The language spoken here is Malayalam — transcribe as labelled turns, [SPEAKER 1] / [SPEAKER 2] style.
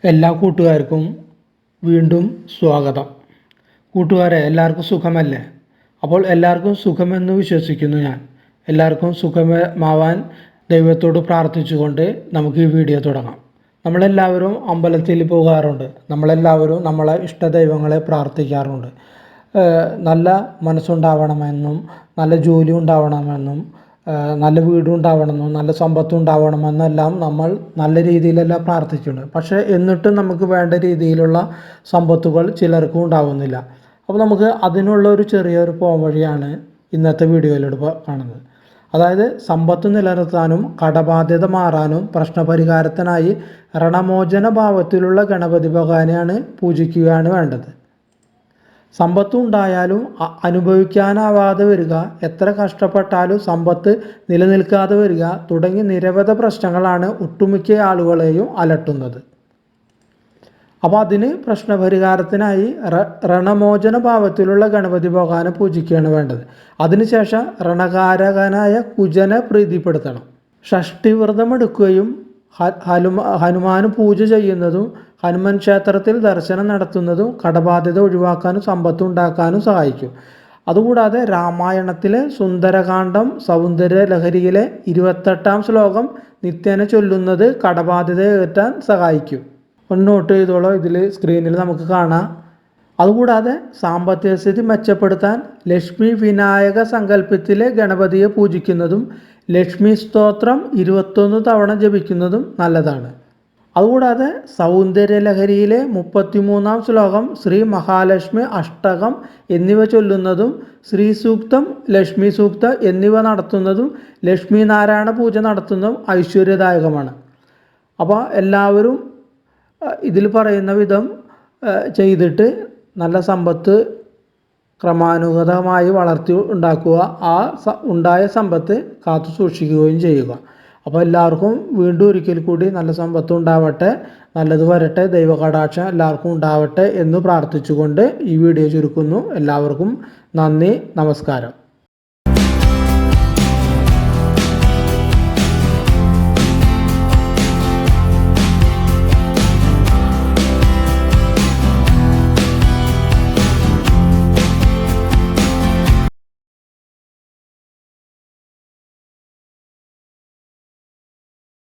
[SPEAKER 1] എല്ലാ കൂട്ടുകാർക്കും വീണ്ടും സ്വാഗതം. കൂട്ടുകാരെ, എല്ലാവർക്കും സുഖമല്ലേ? അപ്പോൾ എല്ലാവർക്കും സുഖമെന്ന് വിശ്വസിക്കുന്നു ഞാൻ. എല്ലാവർക്കും സുഖമാവാൻ ദൈവത്തോട് പ്രാർത്ഥിച്ചുകൊണ്ട് നമുക്ക് ഈ വീഡിയോ തുടങ്ങാം. നമ്മളെല്ലാവരും അമ്പലത്തിൽ പോകാറുണ്ട്. നമ്മളെല്ലാവരും നമ്മളെ ഇഷ്ടദൈവങ്ങളെ പ്രാർത്ഥിക്കാറുണ്ട്. നല്ല മനസ്സുണ്ടാവണമെന്നും നല്ല ജോലി ഉണ്ടാവണമെന്നും നല്ല വീടുണ്ടാവണമെന്നും നല്ല സമ്പത്തും ഉണ്ടാവണമെന്നെല്ലാം നമ്മൾ നല്ല രീതിയിലെല്ലാം പ്രാർത്ഥിച്ചിട്ടുണ്ട്. പക്ഷേ എന്നിട്ടും നമുക്ക് വേണ്ട രീതിയിലുള്ള സമ്പത്തുകൾ ചിലർക്കും ഉണ്ടാവുന്നില്ല. അപ്പോൾ നമുക്ക് അതിനുള്ള ഒരു ചെറിയൊരു പോംവഴിയാണ് ഇന്നത്തെ വീഡിയോയിലൂടെ കാണുന്നത്. അതായത് സമ്പത്ത് നിലനിർത്താനും കടബാധ്യത മാറാനും പ്രശ്നപരിഹാരത്തിനായി ഋണമോചന ഭാവത്തിലുള്ള ഗണപതി ഭഗവാനെയാണ് പൂജിക്കുകയാണ് വേണ്ടത്. സമ്പത്തും ഉണ്ടായാലും അനുഭവിക്കാനാവാതെ വരിക, എത്ര കഷ്ടപ്പെട്ടാലും സമ്പത്ത് നിലനിൽക്കാതെ വരിക തുടങ്ങി നിരവധി പ്രശ്നങ്ങളാണ് ഒട്ടുമിക്ക ആളുകളെയും അലട്ടുന്നത്. അപ്പോൾ അതിന് പ്രശ്നപരിഹാരത്തിനായി ഋണമോചന ഭാവത്തിലുള്ള ഗണപതി ഭഗവാനെ പൂജിക്കുകയാണ് വേണ്ടത്. അതിനുശേഷം ഋണകാരകനായ കുജനെ പ്രീതിപ്പെടുത്തണം. ഷഷ്ടിവ്രതം എടുക്കുകയും ഹനുമാന് പൂജ ചെയ്യുന്നതും ഹനുമാൻ ക്ഷേത്രത്തിൽ ദർശനം നടത്തുന്നതും കടബാധ്യത ഒഴിവാക്കാനും സമ്പത്ത് ഉണ്ടാക്കാനും സഹായിക്കും. അതുകൂടാതെ രാമായണത്തിലെ സുന്ദരകാന്ഡം സൗന്ദര്യ ലഹരിയിലെ 28-ാം ശ്ലോകം നിത്യേന ചൊല്ലുന്നത് കടബാധ്യത ഏറ്റാൻ സഹായിക്കും. ഒന്ന് നോട്ട് ചെയ്തോളൂ, ഇതിൽ സ്ക്രീനിൽ നമുക്ക് കാണാം. അതുകൂടാതെ സാമ്പത്തിക സ്ഥിതി മെച്ചപ്പെടുത്താൻ ലക്ഷ്മി വിനായക സങ്കല്പത്തിലെ ഗണപതിയെ പൂജിക്കുന്നതും ലക്ഷ്മി സ്തോത്രം 21 തവണ ജപിക്കുന്നതും നല്ലതാണ്. അതുകൂടാതെ സൗന്ദര്യ ലഹരിയിലെ 33-ാം ശ്ലോകം ശ്രീ മഹാലക്ഷ്മി അഷ്ടകം എന്നിവ ചൊല്ലുന്നതും ശ്രീ സൂക്തം ലക്ഷ്മി സൂക്ത എന്നിവ നടത്തുന്നതും ലക്ഷ്മി നാരായണ പൂജ നടത്തുന്നതും ഐശ്വര്യദായകമാണ്. അപ്പോൾ എല്ലാവരും ഇതിൽ പറയുന്ന വിധം ചെയ്തിട്ട് നല്ല സമ്പത്ത് ക്രമാനുഗതമായി വളർത്തി ഉണ്ടാക്കുക. ആ ഉണ്ടായ സമ്പത്ത് കാത്തു സൂക്ഷിക്കുകയും ചെയ്യുക. അപ്പോൾ എല്ലാവർക്കും വീണ്ടും ഒരിക്കൽ കൂടി നല്ല സമ്പത്ത് ഉണ്ടാവട്ടെ, നല്ലത് വരട്ടെ, ദൈവകടാക്ഷം എല്ലാവർക്കും ഉണ്ടാവട്ടെ എന്ന് പ്രാർത്ഥിച്ചുകൊണ്ട് ഈ വീഡിയോ ചുരുക്കുന്നു. എല്ലാവർക്കും നന്ദി, നമസ്കാരം.